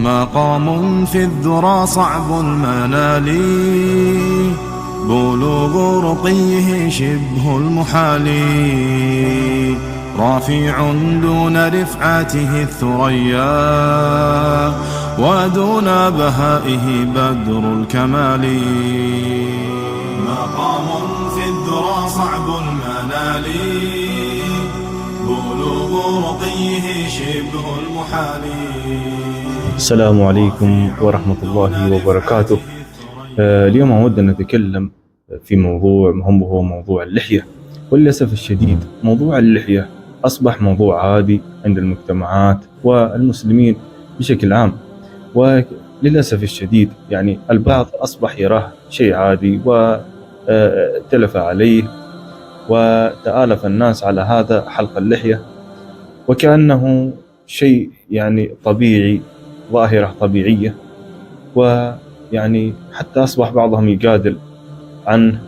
مقام في الذرى صعب المنال، بلوغ رقيه شبه المحال، رافع دون رفعته الثريا، ودون بهائه بدر الكمال. مقام في الذرى صعب المنال، بلوغ رقيه شبه المحال. السلام عليكم ورحمة الله وبركاته. اليوم أود أن نتكلم في موضوع مهم، وهو موضوع اللحية. وللأسف الشديد موضوع اللحية أصبح موضوع عادي عند المجتمعات والمسلمين بشكل عام، وللأسف الشديد يعني البعض أصبح يراه شيء عادي وتلف عليه، وتآلف الناس على هذا حلق اللحية وكأنه شيء يعني طبيعي، ظاهرة طبيعية، ويعني حتى أصبح بعضهم يجادل عنه،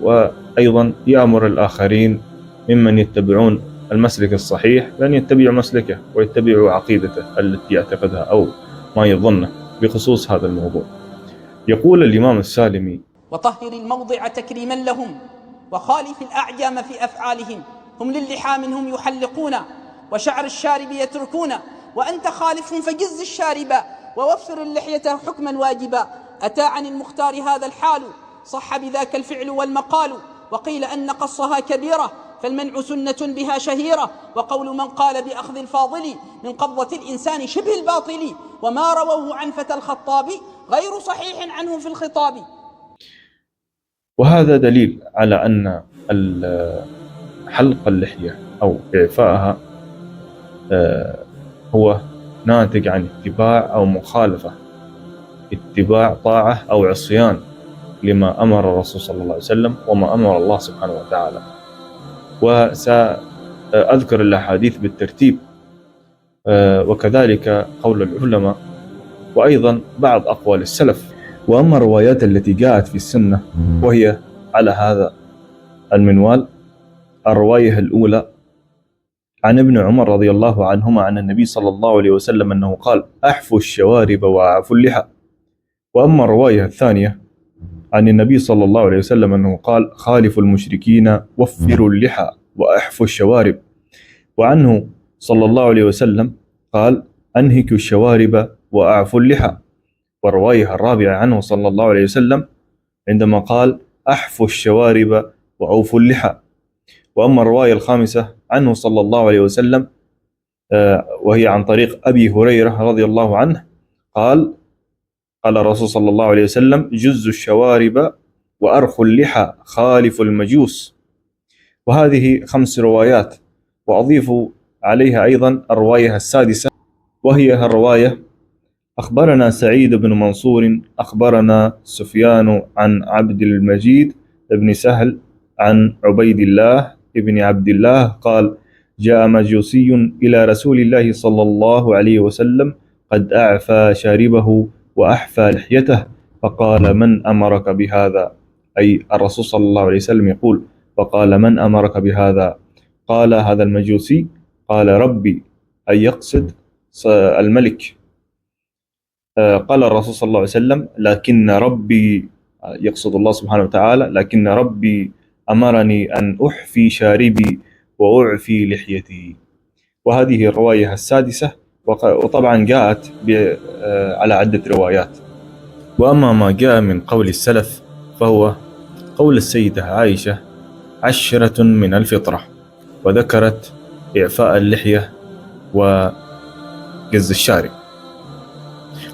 وأيضا يأمر الآخرين ممن يتبعون المسلك الصحيح بأن يتبعوا مسلكه ويتبعوا عقيدته التي يعتقدها أو ما يظنه بخصوص هذا الموضوع. يقول الإمام السالمي: وطهر الموضع تكريما لهم، وخالف الأعجام في أفعالهم، هم للحى منهم يحلقون، وشعر الشارب يتركون، وأنت خالف فجز الشارب، ووفر اللحية حكما واجبا. أتى عن المختار هذا الحال، صح بذاك الفعل والمقال، وقيل أن قصها كبيرة، فالمنع سنة بها شهيرة، وقول من قال بأخذ الفاضل من قبضة الإنسان شبه الباطل، وما رووه عن فتى الخطاب غير صحيح عنه في الخطاب. وهذا دليل على أن حلق اللحية أو إعفائها هو ناتج عن اتباع أو مخالفة، اتباع طاعة أو عصيان لما أمر الرسول صلى الله عليه وسلم وما أمر الله سبحانه وتعالى. وسأذكر الأحاديث بالترتيب، وكذلك قول العلماء، وأيضا بعض أقوال السلف. وأما الروايات التي جاءت في السنة وهي على هذا المنوال: الرواية الأولى عن ابن عمر رضي الله عنهما عن النبي صلى الله عليه وسلم أنه قال: أحفوا الشوارب وأعفوا اللحى. وأما الرواية الثانية عن النبي صلى الله عليه وسلم أنه قال: خالفوا المشركين وفروا اللحى وأحفوا الشوارب. وعنه صلى الله عليه وسلم قال: أنهكوا الشوارب وأعفوا اللحى. والرواية الرابعة عنه صلى الله عليه وسلم عندما قال: أحفوا الشوارب وأوفوا اللحى. وأما الرواية الخامسة عنه صلى الله عليه وسلم وهي عن طريق أبي هريرة رضي الله عنه قال الرسول صلى الله عليه وسلم: جزوا الشوارب وأرخوا اللحى خالفوا المجوس. وهذه 5 روايات، وأضيف عليها أيضا الرواية السادسة، وهي الرواية: أخبرنا سعيد بن منصور أخبرنا سفيان عن عبد المجيد بن سهل عن عبيد الله ابن عبد الله قال: جاء مجوسي إلى رسول الله صلى الله عليه وسلم قد أعفى شاربه وأحفى لحيته، فقال: من أمرك بهذا؟ أي الرسول صلى الله عليه وسلم يقول: فقال: من أمرك بهذا؟ قال هذا المجوسي: قال ربي، أي يقصد الملك. قال الرسول صلى الله عليه وسلم: لكن ربي، يقصد الله سبحانه وتعالى، لكن ربي أمرني أن أحفي شاربي وأعفي لحيتي. وهذه الرواية السادسة، وطبعا جاءت على عدة روايات. وأما ما جاء من قول السلف فهو قول السيدة عائشة: 10 من الفطرة، وذكرت إعفاء اللحية وجز الشارب.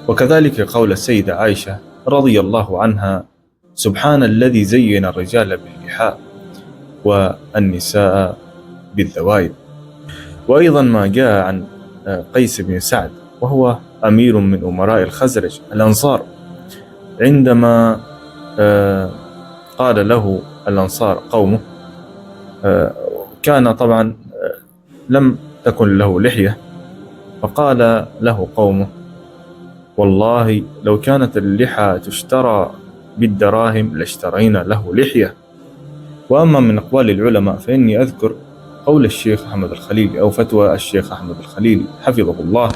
وكذلك قول السيدة عائشة رضي الله عنها: سبحان الذي زين الرجال باللحى والنساء بالذوائب. وأيضا ما جاء عن قيس بن سعد، وهو أمير من أمراء الخزرج الأنصار، عندما قال له الأنصار قومه، كان طبعا لم تكن له لحية، فقال له قومه: والله لو كانت اللحى تشترى بالدراهم لاشترينا له لحية. وأما من أقوال العلماء فإني أذكر قول الشيخ أحمد الخليلي أو فتوى الشيخ أحمد الخليلي حفظه الله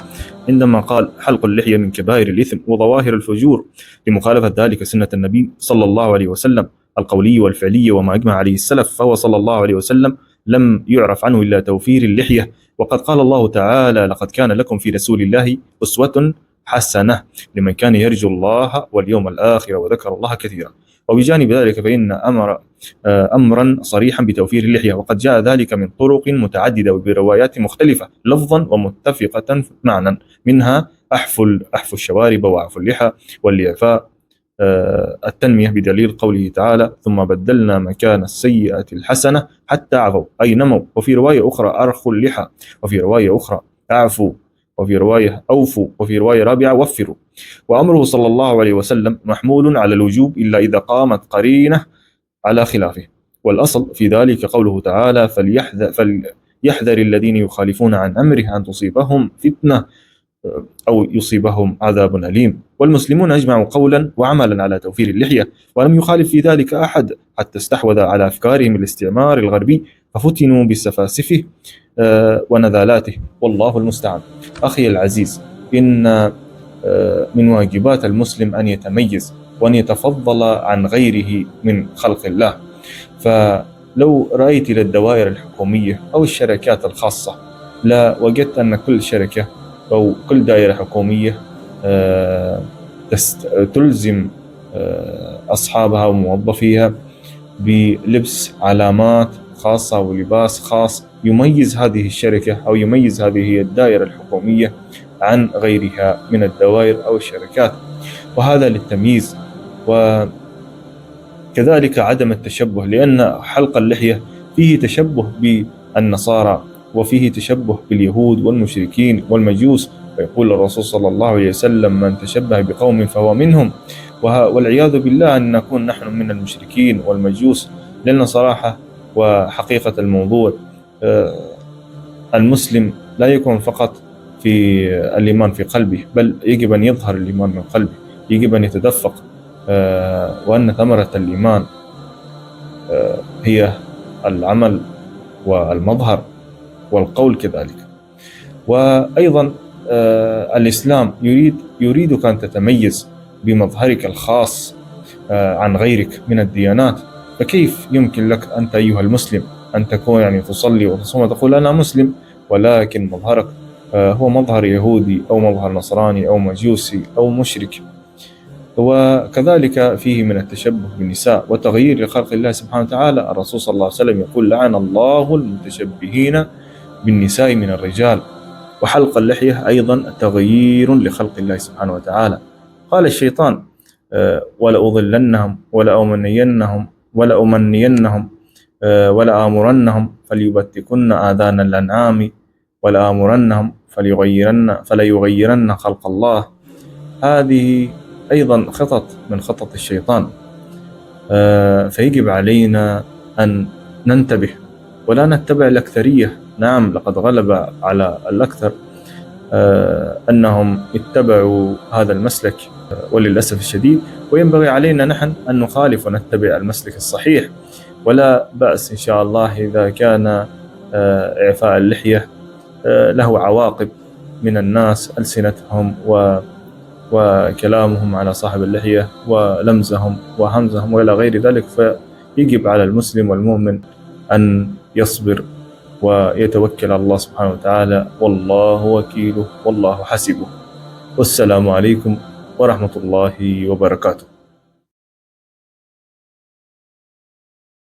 عندما قال: حلق اللحية من كبائر الإثم وظواهر الفجور، لمخالفة ذلك سنة النبي صلى الله عليه وسلم القولية والفعلية وما أجمع عليه السلف، فهو صلى الله عليه وسلم لم يعرف عنه إلا توفير اللحية. وقد قال الله تعالى: لقد كان لكم في رسول الله أسوة حسنة لمن كان يرجو الله واليوم الآخر وذكر الله كثيرا. وبجانب ذلك فإن أمرا صريحا بتوفير اللحية، وقد جاء ذلك من طرق متعددة وبروايات مختلفة لفظا ومتفقة معنى، منها أحف الشوارب وأعف اللحى والإعفاء التنمية، بدليل قوله تعالى: ثم بدلنا مكان السيئة الحسنة حتى عفوا أي نموا. وفي رواية أخرى: أرخوا اللحى، وفي رواية أخرى: أعفوا، وفي رواية أوفوا، وفي رواية رابعة: وفروا. وأمره صلى الله عليه وسلم محمول على الوجوب إلا إذا قامت قرينة على خلافه، والأصل في ذلك قوله تعالى: فليحذر الذين يخالفون عن أمره أن تصيبهم فتنة أو يصيبهم عذاب أليم. والمسلمون أجمعوا قولا وعملا على توفير اللحية، ولم يخالف في ذلك أحد، حتى استحوذ على أفكارهم الاستعمار الغربي ففتنوا بسفاسفه ونذالاته، والله المستعان. أخي العزيز، إن من واجبات المسلم أن يتميز وأن يتفضل عن غيره من خلق الله. فلو رأيت إلى الدوائر الحكومية أو الشركات الخاصة، لا وجدت أن كل شركة أو كل دائرة حكومية تلزم أصحابها وموظفيها بلبس علامات خاصة ولباس خاص يميز هذه الشركة أو يميز هذه الدائرة الحكومية عن غيرها من الدوائر أو الشركات، وهذا للتمييز. وكذلك عدم التشبه، لأن حلق اللحية فيه تشبه بالنصارى وفيه تشبه باليهود والمشركين والمجوس، ويقول الرسول صلى الله عليه وسلم: من تشبه بقوم فهو منهم. والعياذ بالله أن نكون نحن من المشركين والمجوس، لأن صراحة وحقيقة الموضوع المسلم لا يكون فقط في الإيمان في قلبه، بل يجب أن يظهر الإيمان من قلبه، يجب أن يتدفق، وأن ثمرة الإيمان هي العمل والمظهر والقول كذلك. وأيضا الإسلام يريدك أن تتميز بمظهرك الخاص عن غيرك من الديانات. فكيف يمكن لك أنت أيها المسلم أن تكون يعني تصلي وتصوم وتقول أنا مسلم، ولكن مظهرك هو مظهر يهودي أو مظهر نصراني أو مجوسي أو مشرك؟ وكذلك فيه من التشبه بالنساء وتغيير لخلق الله سبحانه وتعالى. الرسول صلى الله عليه وسلم يقول: لعن الله المتشبهين بالنساء من الرجال. وحلق اللحية أيضا تغيير لخلق الله سبحانه وتعالى. قال الشيطان: ولأضلنهم ولأمنينهم ولآمرنهم فليبتكن آذان الأنعام ولآمرنهم فليغيرن خلق الله. هذه أيضا خطط من خطط الشيطان، فيجب علينا أن ننتبه ولا نتبع الأكثرية. نعم، لقد غلب على الأكثر أنهم اتبعوا هذا المسلك وللأسف الشديد، وينبغي علينا نحن أن نخالف ونتبع المسلك الصحيح. ولا بأس إن شاء الله إذا كان إعفاء اللحية له عواقب من الناس، ألسنتهم وكلامهم على صاحب اللحية ولمزهم وهمزهم وإلى غير ذلك. فيجب على المسلم والمؤمن أن يصبر ويتوكل على الله سبحانه وتعالى، والله وكيله والله حسبه. والسلام عليكم ورحمة الله وبركاته.